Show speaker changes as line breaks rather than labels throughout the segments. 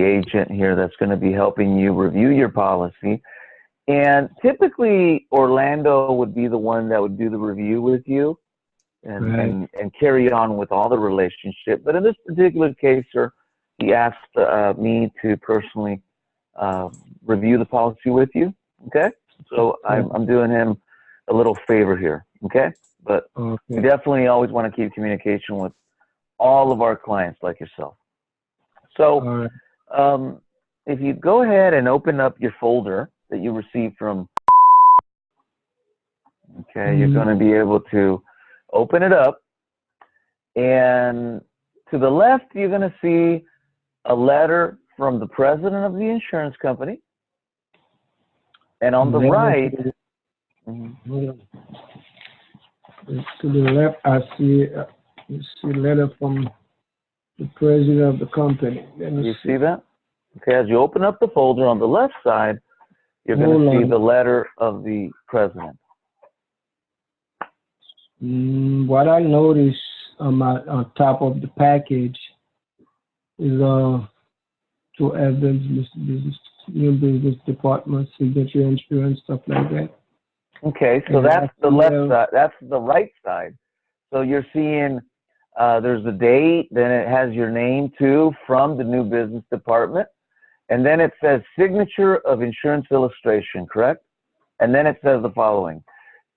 agent here that's going to be helping you review your policy. And typically, Orlando would be the one that would do the review with you and carry on with all the relationship. But in this particular case, sir, he asked me to personally review the policy with you. Okay? So I'm doing him a little favor here. Okay? But we definitely always want to keep communication with all of our clients like yourself. So if you go ahead and open up your folder that you received from, you're going to be able to open it up. And to the left, you're going to see a letter from the president of the insurance company. And on the right,
to the left, I see a letter from the president of the company.
You see that? Okay, as you open up the folder on the left side, you're going to see the letter of the president.
What I noticed on top of the package is to Evans new business department signature insurance, stuff like that.
Okay, so that's the left side. That's the right side. So you're seeing there's a date, then it has your name too from the new business department. And then it says signature of insurance illustration, correct? And then it says the following.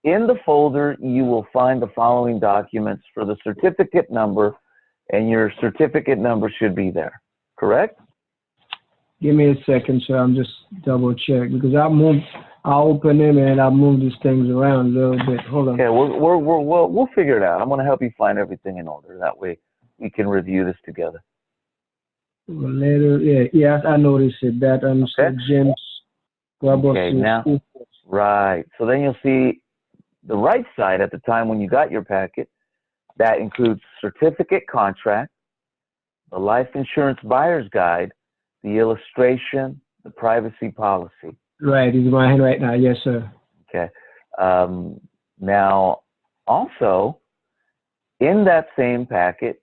In the folder, you will find the following documents for the certificate number, and your certificate number should be there, correct?
Give me a second, sir. I'm just double check because I'll open them and I'll move these things around a little bit. Hold on.
Okay, we'll figure it out. I'm going to help you find everything in order. That way we can review this together.
Later, yeah, I noticed it. That James.
Okay, now, right. So then you'll see the right side at the time when you got your packet. That includes certificate contract, the life insurance buyer's guide, the illustration, the privacy policy.
Right, it's in my hand right now. Yes, sir.
Okay. Now, also, in that same packet,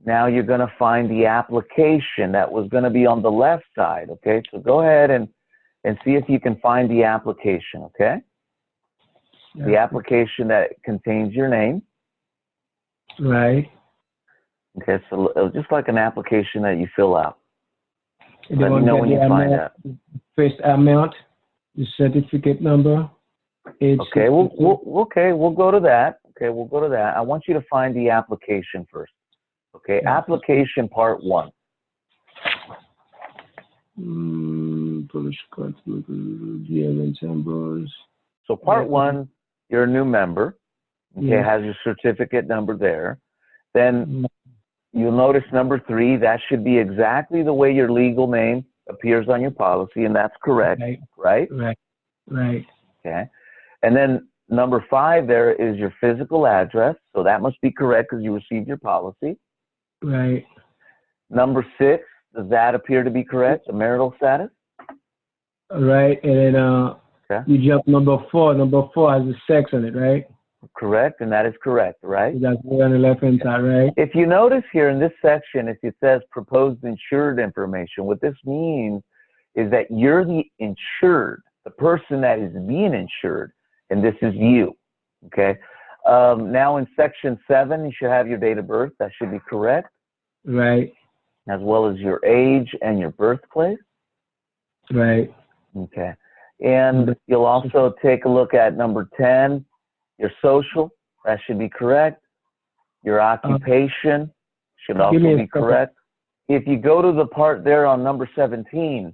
now you're going to find the application that was going to be on the left side, okay? So go ahead and see if you can find the application, okay? Yeah. The application that contains your name.
Right.
Okay, so just like an application that you fill out.
Let me know when you find that. First amount, the certificate number.
Okay, we'll go to that. Okay, we'll go to that. I want you to find the application first. Okay, application part 1. So part 1, you're a new member. Okay, has your certificate number there. Then you'll notice number 3, that should be exactly the way your legal name appears on your policy, and that's correct, right?
Right.
Okay. And then number 5 there is your physical address, so that must be correct because you received your policy.
Right.
Number 6, does that appear to be correct, the marital status?
Right, and then you jump number 4. Number 4 has the sex on it, right?
Correct, and that is correct, right?
So that's on the left-hand side, right?
If you notice here in this section, if it says proposed insured information, what this means is that you're the insured, the person that is being insured, and this is you, okay? Now in section 7, you should have your date of birth. That should be correct.
Right.
As well as your age and your birthplace.
Right.
Okay. And you'll also take a look at number 10, your social. That should be correct. Your occupation should also be correct. If you go to the part there on number 17,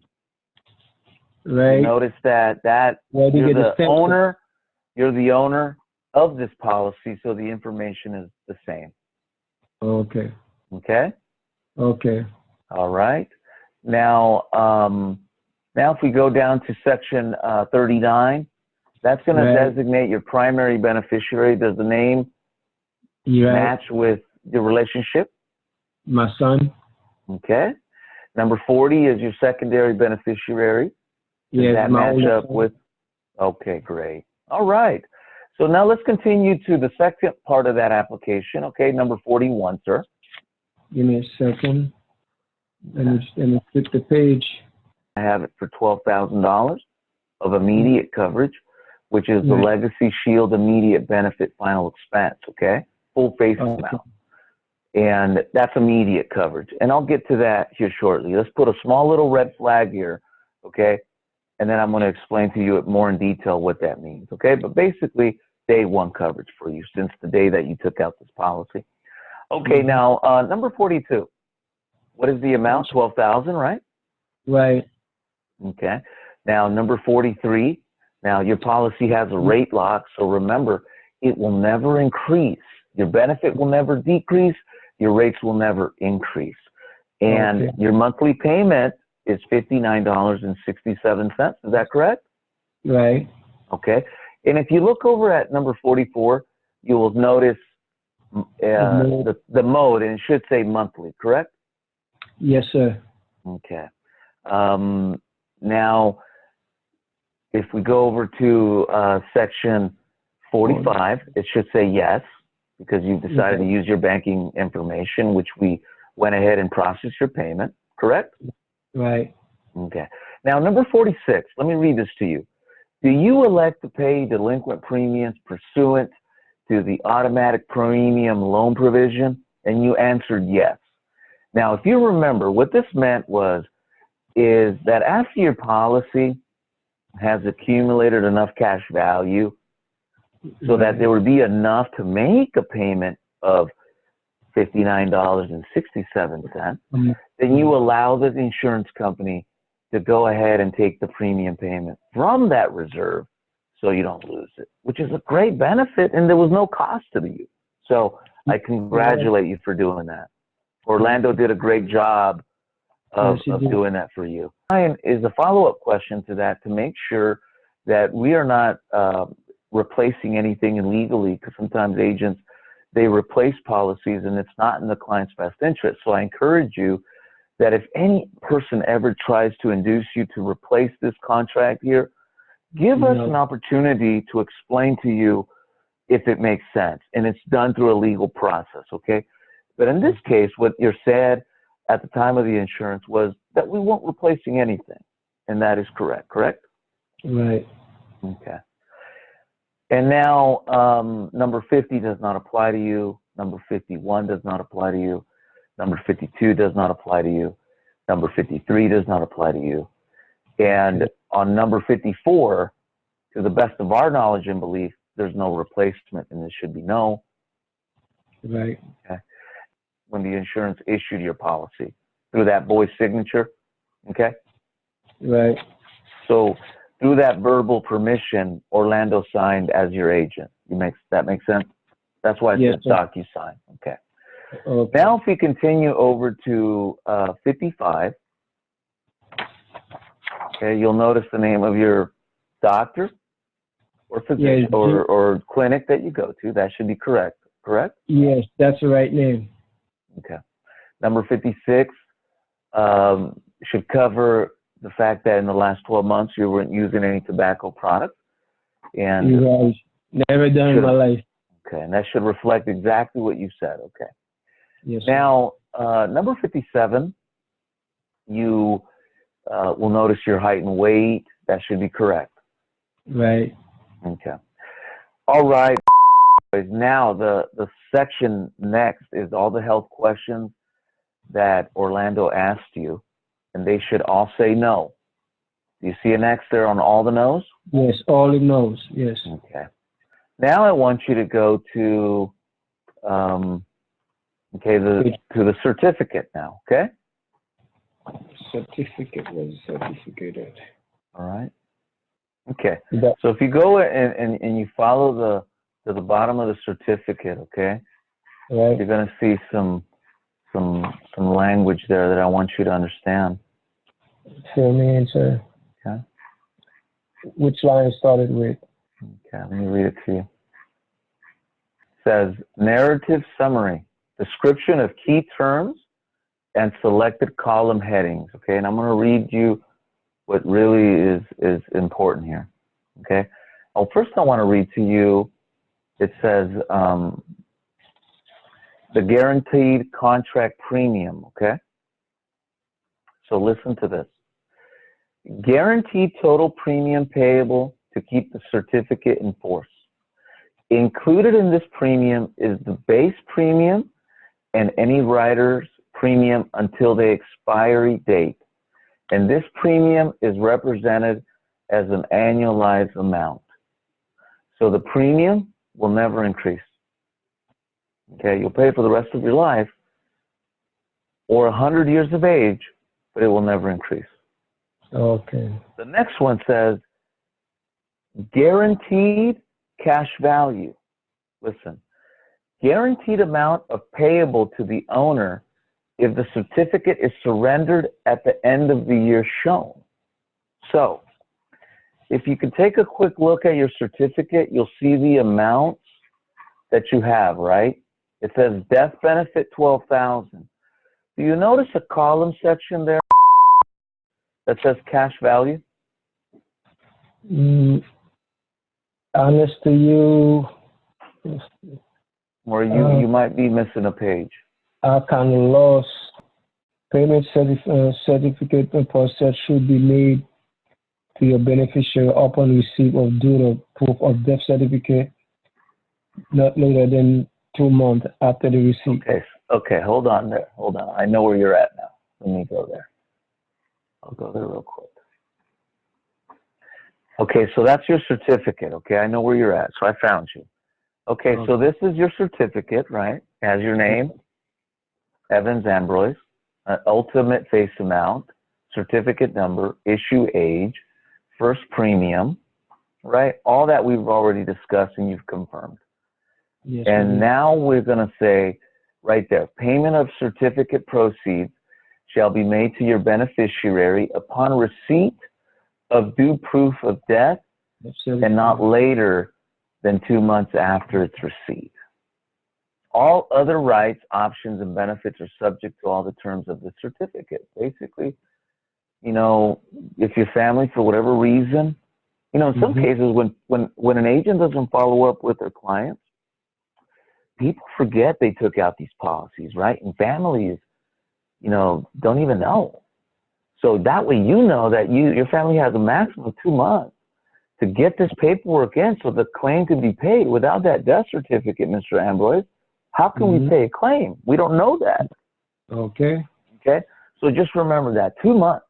right.
You notice that you're the owner of this policy, so the information is the same.
Okay.
Okay?
Okay.
All right. Now if we go down to section 39, that's going to designate your primary beneficiary. Does the name match with your relationship?
My son.
Okay. Number 40 is your secondary beneficiary. Does that match up with? Okay, great. All right. So now let's continue to the second part of that application. Okay, number 41, sir.
Give me a second. and you flip the page.
I have it for $12,000 of immediate coverage, which is the Legacy Shield Immediate Benefit Final Expense, okay? Full face amount. And that's immediate coverage. And I'll get to that here shortly. Let's put a small little red flag here, okay? And then I'm going to explain to you more in detail what that means, okay? But basically, day one coverage for you since the day that you took out this policy. Okay, now, number 42. What is the amount? $12,000, right?
Right.
Okay. Now, number 43. Now, your policy has a rate lock, so remember, it will never increase. Your benefit will never decrease. Your rates will never increase. And your monthly payment is $59.67. Is that correct?
Right.
Okay. And if you look over at number 44, you will notice the mode, and it should say monthly, correct?
Yes, sir.
Okay. Now, if we go over to section 45, it should say yes, because you've decided to use your banking information, which we went ahead and processed your payment, correct?
Right.
Okay. Now, number 46, let me read this to you. Do you elect to pay delinquent premiums pursuant to the automatic premium loan provision? And you answered yes. Now, if you remember, what this meant is that after your policy has accumulated enough cash value so that there would be enough to make a payment of $59.67, then you allow the insurance company to go ahead and take the premium payment from that reserve so you don't lose it, which is a great benefit, and there was no cost to you. So I congratulate you for doing that. Orlando did a great job of doing that for you. Ryan, is a follow-up question to that to make sure that we are not replacing anything illegally, because sometimes agents, they replace policies and it's not in the client's best interest. So I encourage you that if any person ever tries to induce you to replace this contract here, give us an opportunity to explain to you if it makes sense, and it's done through a legal process, okay? But in this case, what you're said at the time of the insurance was that we weren't replacing anything, and that is correct, correct?
Right.
Okay. And now number 50 does not apply to you. Number 51 does not apply to you. Number 52 does not apply to you. Number 53 does not apply to you. And on number 54, to the best of our knowledge and belief, there's no replacement, and this should be no.
Right.
Okay. When the insurance issued your policy through that boy's signature, okay?
Right.
So through that verbal permission, Orlando signed as your agent. That makes sense? That's why it's DocuSign. Okay. Now if we continue over to 55, okay, you'll notice the name of your doctor or physician or clinic that you go to. That should be correct, correct?
Yes, that's the right name.
Okay. Number 56 should cover the fact that in the last 12 months you weren't using any tobacco products. And
never done in my life.
Okay, and that should reflect exactly what you said, okay.
Yes.
Now, number 57, you will notice your height and weight. That should be correct.
Right.
Okay. All right. Now, the section next is all the health questions that Orlando asked you, and they should all say no. Do you see an X there on all the no's?
Yes, all the no's, yes.
Okay. Now I want you to go to, to the certificate now, okay?
Certificate, where's the certificate at?
All right. Okay. So if you go and you follow to the bottom of the certificate, okay?
Right.
You're going to see some language there that I want you to understand.
Fill me in, sir.
Okay.
Which line started with?
Okay, let me read it to you. It says, narrative summary, description of key terms and selected column headings, okay? And I'm going to read you what really is important here, okay? Well, first I want to read to you, it says, the guaranteed contract premium, okay? So listen to this. Guaranteed total premium payable to keep the certificate in force. Included in this premium is the base premium and any rider's premium until the expiry date. And this premium is represented as an annualized amount. So the premium will never increase. Okay, you'll pay for the rest of your life or 100 years of age, but it will never increase.
Okay.
The next one says guaranteed cash value. Listen, guaranteed amount of payable to the owner if the certificate is surrendered at the end of the year shown. So, if you could take a quick look at your certificate, you'll see the amounts that you have, right? It says death benefit $12,000. Do you notice a column section there that says cash value?
Honest to you,
Or you might be missing a page.
I kind of lost. Payment certificate process should be made to your beneficiary upon receipt of due proof of death certificate, not later than 2 months after the receipt.
Okay, hold on there. Hold on. I know where you're at now. Let me go there. I'll go there real quick. Okay, so that's your certificate, okay? I know where you're at, so I found you. Okay, so this is your certificate, right? It has your name, Evans Ambroise, ultimate face amount, certificate number, issue age, first premium, right? All that we've already discussed and you've confirmed.
Yes,
and now we're going to say right there, payment of certificate proceeds shall be made to your beneficiary upon receipt of due proof of death and not later than 2 months after its receipt. All other rights, options, and benefits are subject to all the terms of the certificate. Basically, you know, if your family, for whatever reason, you know, in some cases, when an agent doesn't follow up with their clients, people forget they took out these policies, right? And families, you know, don't even know. So that way, you know that your family has a maximum of 2 months to get this paperwork in so the claim can be paid. Without that death certificate, Mr. Ambroise, how can we pay a claim? We don't know that.
Okay.
Okay. So just remember that 2 months.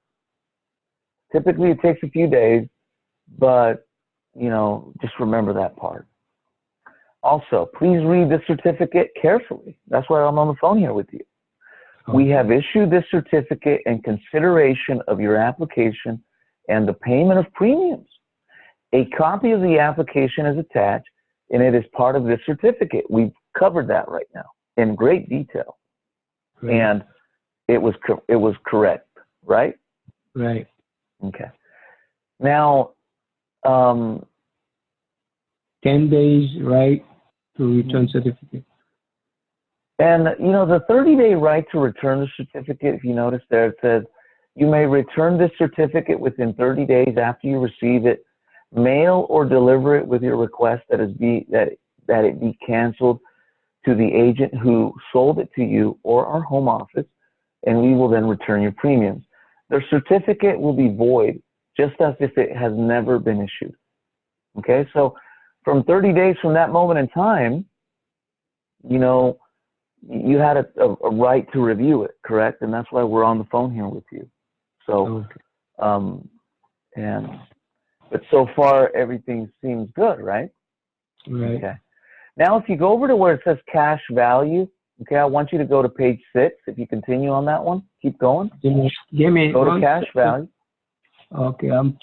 Typically, it takes a few days, but, you know, just remember that part. Also, please read this certificate carefully. That's why I'm on the phone here with you. Okay. We have issued this certificate in consideration of your application and the payment of premiums. A copy of the application is attached, and it is part of this certificate. We've covered that right now in great detail.
Great.
And it was correct, right?
Right.
Okay. Now,
10 days, right, to return certificate.
And, you know, the 30-day right to return the certificate, if you notice there, it says, you may return this certificate within 30 days after you receive it, mail or deliver it with your request that it be canceled to the agent who sold it to you or our home office, and we will then return your premiums. The certificate will be void, just as if it has never been issued. Okay, so from 30 days from that moment in time, you know, you had a right to review it, correct? And that's why we're on the phone here with you. So, but so far everything seems good, right?
Right.
Okay. Now, if you go over to where it says cash value, okay, I want you to go to page 6. If you continue on that one, keep going.
Give me
go to cash value.
Okay, I'm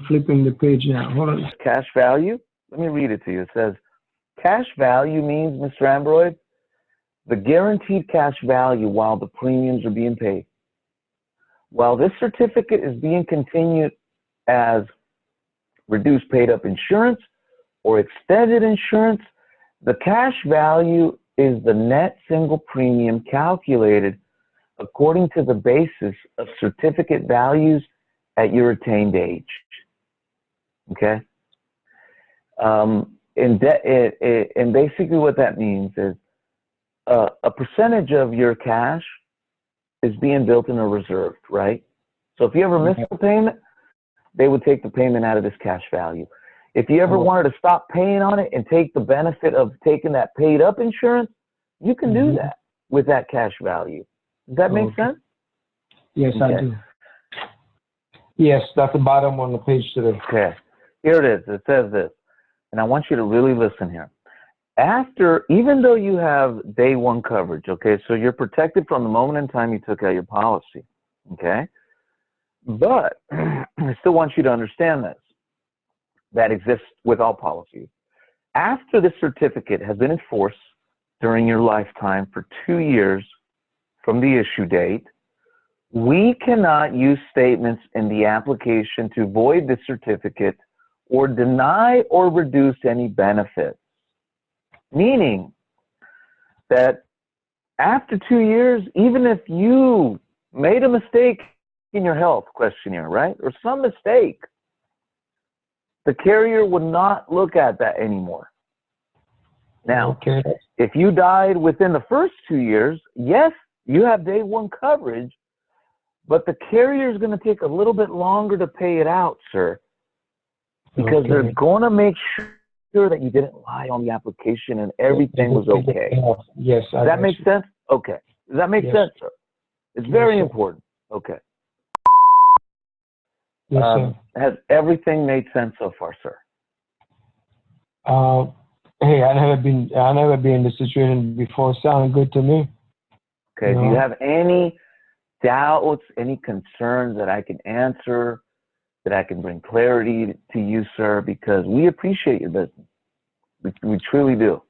flipping the page now. Hold on.
Cash value. Let me read it to you. It says, cash value means, Mr. Ambroise, the guaranteed cash value while the premiums are being paid. While this certificate is being continued as reduced paid-up insurance or extended insurance, the cash value is the net single premium calculated according to the basis of certificate values at your attained age. Okay? And basically what that means is a percentage of your cash is being built in a reserve, right? So if you ever miss the payment, they would take the payment out of this cash value. If you ever wanted to stop paying on it and take the benefit of taking that paid up insurance, you can do that with that cash value. Does that make sense?
Yes, I do. Yes, that's the bottom on the page today.
Okay. Here it is. It says this, and I want you to really listen here. Even though you have day one coverage, okay, so you're protected from the moment in time you took out your policy, okay? But I still want you to understand this. That exists with all policies. After this certificate has been in force during your lifetime for 2 years from the issue date, we cannot use statements in the application to void the certificate or deny or reduce any benefits. Meaning that after 2 years, even if you made a mistake in your health questionnaire, right, or some mistake, the carrier would not look at that anymore. Now, if you died within the first 2 years, yes, you have day one coverage, but the carrier is going to take a little bit longer to pay it out, sir, because they're going to make sure that you didn't lie on the application and everything was okay.
Yes.
Does that make sense? Okay. Does that make sense, sir? It's very important. Okay.
Yes, sir.
Has everything made sense so far, sir?
Hey, I never been in this situation before. Sound good to me.
Okay. Do you have any doubts, any concerns that I can answer, that I can bring clarity to you, sir? Because we appreciate your business. We truly do.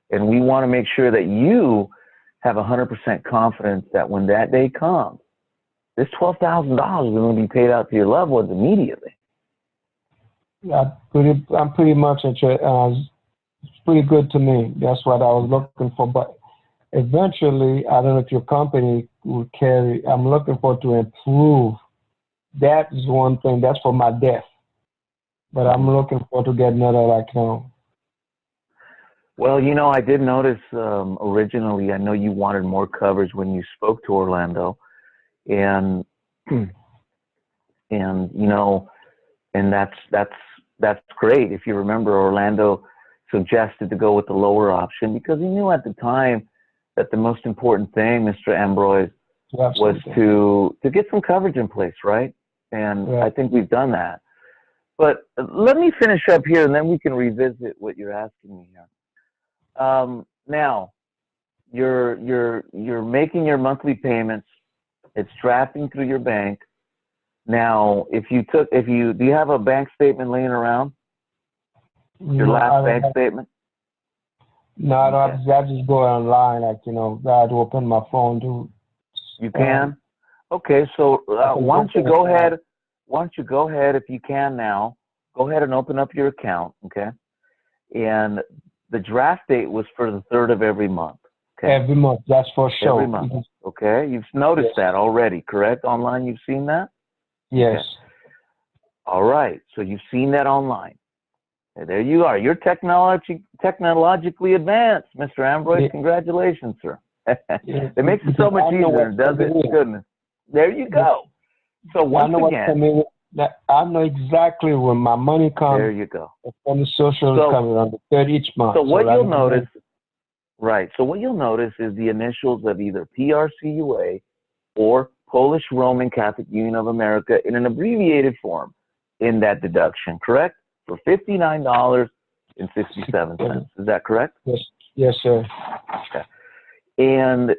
And we want to make sure that you have 100% confidence that when that day comes, this $12,000 is going to be paid out to your loved ones immediately.
Yeah, I'm pretty much it's pretty good to me. That's what I was looking for. But eventually, I don't know if your company will carry. I'm looking for to improve. That is one thing. That's for my death. But I'm looking for to get another
Well, I did notice originally. I know you wanted more coverage when you spoke to Orlando. And that's great. If you remember, Orlando suggested to go with the lower option because he knew at the time that the most important thing, Mr. Ambroise, was to get some coverage in place, right? And I think we've done that. But let me finish up here, and then we can revisit what you're asking me here. Now, you're making your monthly payments. It's drafting through your bank. Now, do you have a bank statement laying around? Your last bank statement?
No, I don't have. I just go online, I had to open my phone to.
You can? Okay, so why don't you go ahead, if you can now, go ahead and open up your account, okay? And the draft date was for the 3rd of every month. Okay?
Every month, that's for sure.
Every month, okay? You've noticed that already, correct? Online, you've seen that?
Yes.
Okay. All right, so you've seen that online. And there you are. You're technologically advanced, Mr. Ambroise. Congratulations, sir. It makes it so much easier, doesn't it? Goodness. There you go. So once again,
I know exactly when my money comes.
There you go.
When the social is coming on the 3rd each month.
So what you'll notice, right? So what you'll notice is the initials of either PRCUA or Polish Roman Catholic Union of America in an abbreviated form in that deduction, correct? For $59.67. Is that correct?
Yes, sir.
Okay. And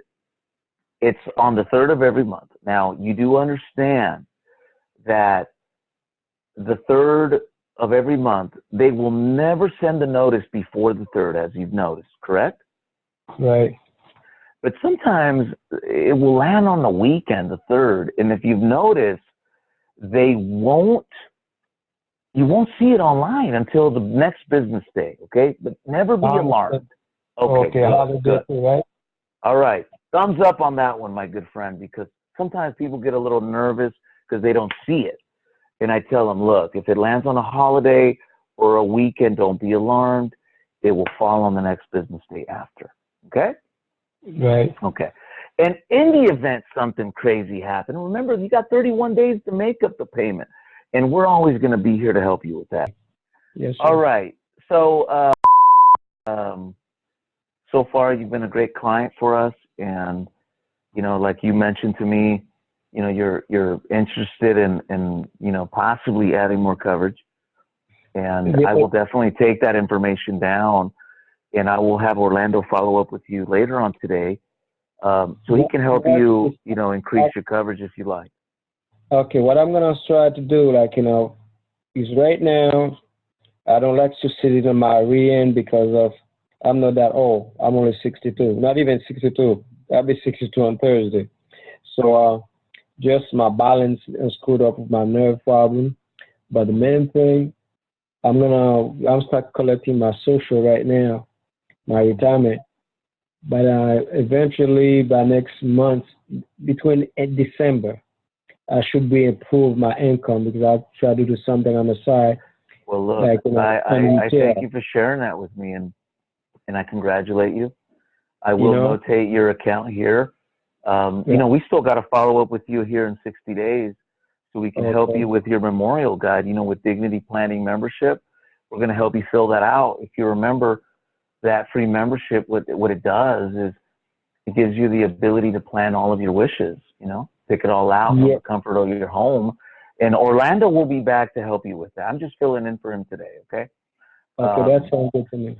it's on the 3rd of every month. Now, you do understand that the 3rd of every month, they will never send a notice before the 3rd, as you've noticed, correct?
Right.
But sometimes it will land on the weekend, the 3rd, and if you've noticed, you won't see it online until the next business day, okay? But never be alarmed. Okay, good.
Right?
All right. Thumbs up on that one, my good friend, because sometimes people get a little nervous because they don't see it. And I tell them, look, if it lands on a holiday or a weekend, don't be alarmed. It will fall on the next business day after, okay?
Right.
Okay. And in the event something crazy happened, remember, you got 31 days to make up the payment. And we're always going to be here to help you with that.
Yes, sir.
All right. So, so far, you've been a great client for us. And, you know, like you mentioned to me, you know, you're interested in you know, possibly adding more coverage. And
Yeah.
I will definitely take that information down, and I will have Orlando follow up with you later on today, so he can help you, you know, increase your coverage if you like.
Okay, what I'm gonna try to do, like, you know, is right now I don't like to sit in my rear end because of I'm not that old. I'm only 62, not even 62. I'll be 62 on Thursday. So just my balance is screwed up with my nerve problem. But the main thing, I'm start collecting my social right now, my retirement. But eventually by next month, between December, I should be improve my income because I try to do something on the side.
Well, look,
like, you know,
I thank you for sharing that with me, and I congratulate you. I will notate your account here. You know, we still got to follow up with you here in 60 days so we can help you with your memorial guide, you know, with Dignity Planning membership. We're going to help you fill that out. If you remember that free membership, what it does is it gives you the ability to plan all of your wishes, you know, pick it all out from the comfort of your home. And Orlando will be back to help you with that. I'm just filling in for him today, okay?
Okay, that sounds good to me.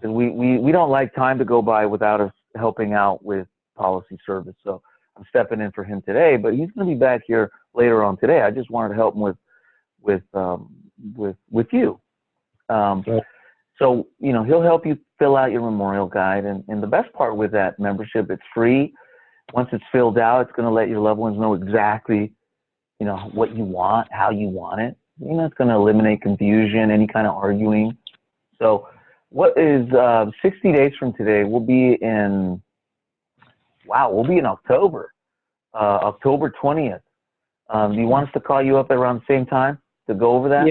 We don't like time to go by without us helping out with policy service. So I'm stepping in for him today, but he's going to be back here later on today. I just wanted to help him with you. So, you know, he'll help you fill out your memorial guide. And the best part with that membership, it's free. Once it's filled out, it's going to let your loved ones know exactly, you know, what you want, how you want it. You know, it's going to eliminate confusion, any kind of arguing. So what is 60 days from today? We'll be in, we'll be in October, October 20th. Do you want us to call you up around the same time to go over that?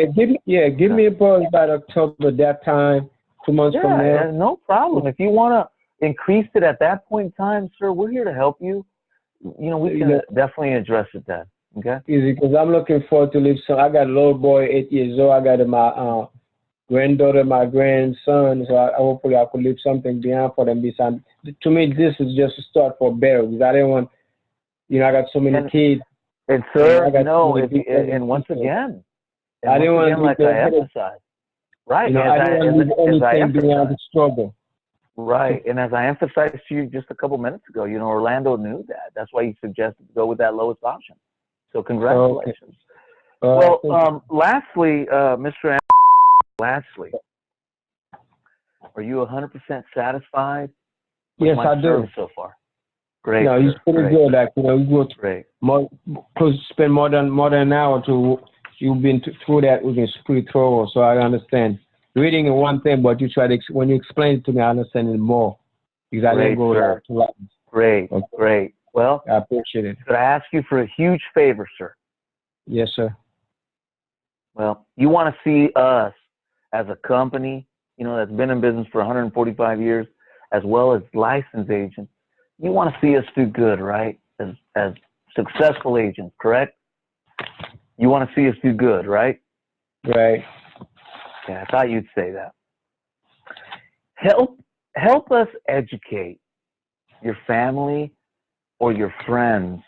Give me a buzz about October, that time, 2 months from now.
Yeah, no problem. If you want to increase it at that point in time, sir, we're here to help you. You know, we can definitely address it then. Okay?
Easy, because I'm looking forward to live. So I got a little boy, 8 years old. I got my granddaughter, my grandson. So hopefully I could leave something behind for them. To me, this is just a start for better. Because I didn't want, you know, I got so many kids.
And sir, and once again,
I didn't want to,
like I emphasized, right?
You know, I didn't want to leave anything beyond the struggle.
Right, and as I emphasized to you just a couple minutes ago, you know, Orlando knew that. That's why he suggested to go with that lowest option. So congratulations. Well, lastly, Mr. Lastly, are you 100% satisfied with
yes,
my
I do.
service so far? Great.
No, he's pretty good. Like, you know, you go spend more than an hour to. You've been through that. We've been pretty thorough, so I understand. Reading is one thing, but you try to when you explain it to me, I understand it more. Because I didn't go too long.
Great, great. Well,
I appreciate it.
Could I ask you for a huge favor, sir?
Yes, sir.
Well, you want to see us as a company, you know, that's been in business for 145 years, as well as licensed agents. You want to see us do good, right? As successful agents, correct? You want to see us do good, right?
Right.
Yeah, I thought you'd say that. Help us educate your family or your friends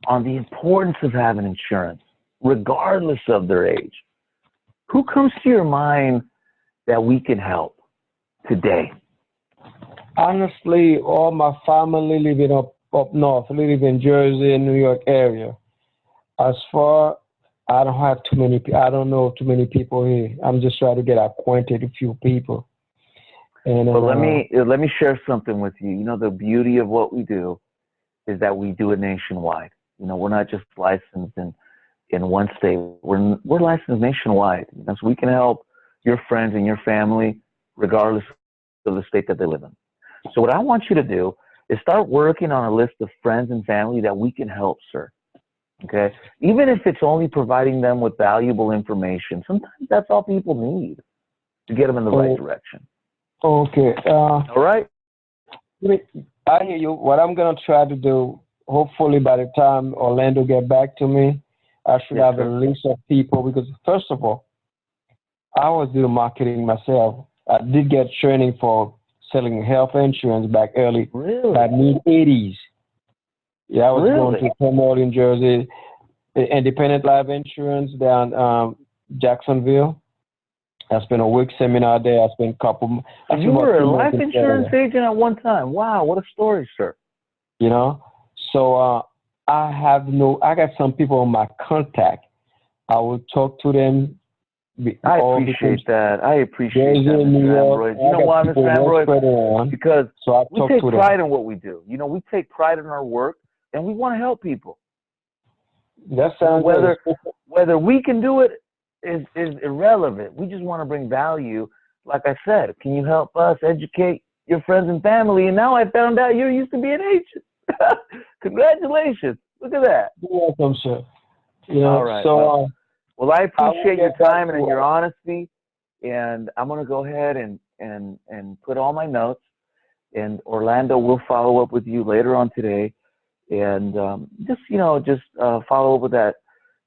on the importance of having insurance, regardless of their age. Who comes to your mind that we can help today?
Honestly, all my family living up north, live in Jersey and New York area. As far, I don't have too many. I don't know too many people here. I'm just trying to get acquainted with a few people. And
well, let me share something with you. You know, the beauty of what we do is that we do it nationwide. You know, we're not just licensed in one state. We're licensed nationwide. You know, so we can help your friends and your family regardless of the state that they live in. So what I want you to do is start working on a list of friends and family that we can help, sir. Okay? Even if it's only providing them with valuable information, sometimes that's all people need to get them in the right direction.
Okay.
All right?
I hear you. What I'm gonna try to do, hopefully by the time Orlando get back to me, I should
Yes,
have a
sir.
list of people because first of all, I was doing marketing myself. I did get training for selling health insurance back early,
Really?
like mid '80s. Yeah, I was going
Really?
to Cornwall, New Jersey, independent life insurance down Jacksonville. I spent a week seminar there. I spent a couple.
So
I spent
you
about
were a
3 months
life
in
insurance
Florida.
agent at one time. Wow, what a story, sir.
You know, so I have no. I got some people on my contact. I will talk to them.
I
All because
appreciate that. I appreciate
Jersey
that,
in New
Mr.
York.
Ambroise. You
I
know
got
why,
people
Mr.
well
Ambroise?
spread around,
Because
so I
we
talk
take
to them.
pride in what we do. You know, we take pride in our work, and we want to help people.
That sounds
Whether we can do it is irrelevant. We just want to bring value. Like I said, can you help us educate your friends and family? And now I found out you used to be an agent. Congratulations. Look at that.
You're welcome, sir. You know,
All right.
so
Well, I
I will
appreciate your
get back
time
to
and your honesty. And I'm going to go ahead and put all my notes. And Orlando will follow up with you later on today. And just follow up with that,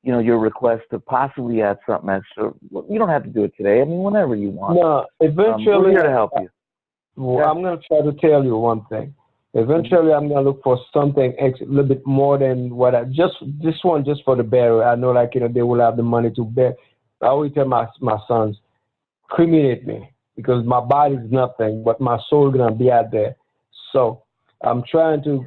your request to possibly add something extra. You don't have to do it today. I mean, whenever you want.
no. Eventually,
we're here to help you.
well, I'm going to try to tell you one thing. Eventually, I'm going to look for something a little bit more than what I just this one just for the burial. I know, like they will have the money to bear. I always tell my sons, cremate me because my body is nothing, but my soul is gonna be out there. So I'm trying to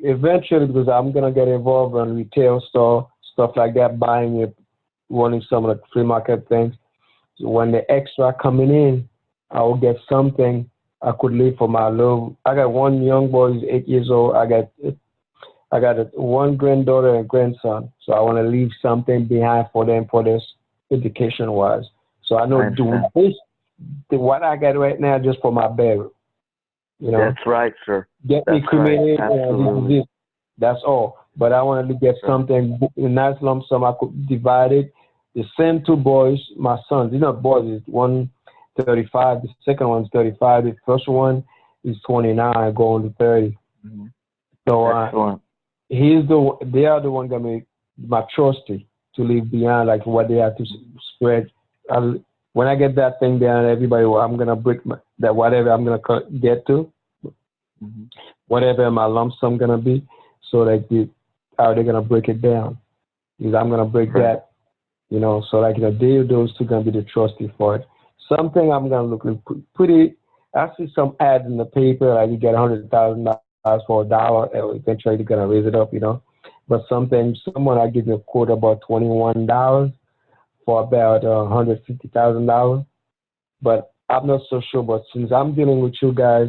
eventually because I'm gonna get involved in retail store stuff like that, buying it, wanting some of the free market things. So when the extra coming in, I will get something I could leave for my love. I got one young boy who's 8 years old. I got one granddaughter and grandson. So I want to leave something behind for them for this education wise. So I know doing this, what I got right now, just for my burial. You know,
that's right, sir.
Get me cremated. This. That's all. But I want to get something, a nice lump sum. I could divide it. The same two boys, my sons. They're not boys. It's one 35. The second one's 35. The first one is 29, going to 30.
Mm-hmm.
So they are the one gonna make my trustee to leave behind, like what they have to spread. When I get that thing down, everybody, I'm gonna break that whatever I'm gonna get to, whatever my lump sum gonna be, so that how they're gonna break it down. Because I'm gonna break that, so like those two gonna be the trustee for it. Something I'm gonna look pretty. I see some ads in the paper like you get $100,000 for $1, and eventually they're gonna raise it up, But someone I give you a quote about $21 for about $150,000. But I'm not so sure. But since I'm dealing with you guys,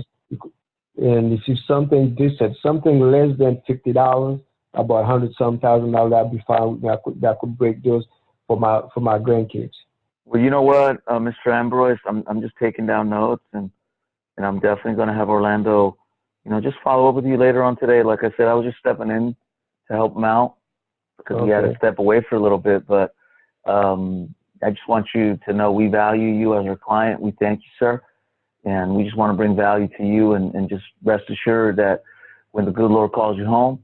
and if you something decent, something less than $50, about $100,000, that'd be fine. That could break those for my grandkids.
Well, you know what, Mr. Ambroise, I'm just taking down notes, and I'm definitely going to have Orlando, just follow up with you later on today. Like I said, I was just stepping in to help him out because he had to step away for a little bit. But I just want you to know we value you as our client. We thank you, sir. And we just want to bring value to you, and just rest assured that when the good Lord calls you home,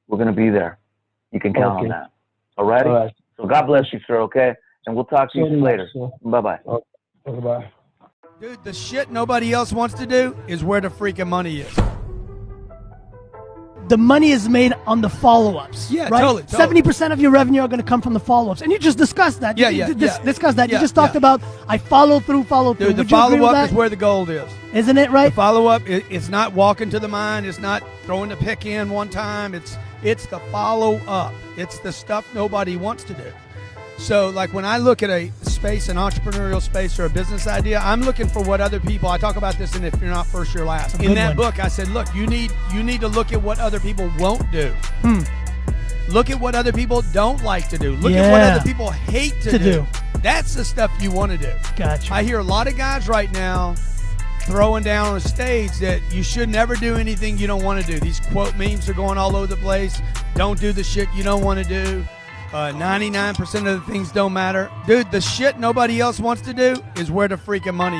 we're going to be there. You can count on that. All righty?
All right.
So God bless you, sir, okay? And we'll talk to you later. Bye-bye.
Bye-bye.
Dude, the shit nobody else wants to do is where the freaking money is.
The money is made on the follow-ups.
Yeah,
right?
totally.
70% of your revenue are going to come from the follow-ups. And you just discussed that. Discussed that. You just talked about, I follow through.
Dude, the follow-up is where the gold is.
Isn't it, right?
The follow-up, it's not walking to the mine. It's not throwing the pick in one time. It's the follow-up. It's the stuff nobody wants to do. So, like, when I look at a space, an entrepreneurial space or a business idea, I'm looking for what other people, I talk about this in If You're Not First, You're Last. In that book, I said, look, you need to look at what other people won't do. Look at what other people don't like to do. Look at what other people hate to do. That's the stuff you want to do.
Gotcha.
I hear a lot of guys right now throwing down on a stage that you should never do anything you don't want to do. These quote memes are going all over the place. Don't do the shit you don't want to do. 99% of the things don't matter. Dude, the shit nobody else wants to do is where the freaking money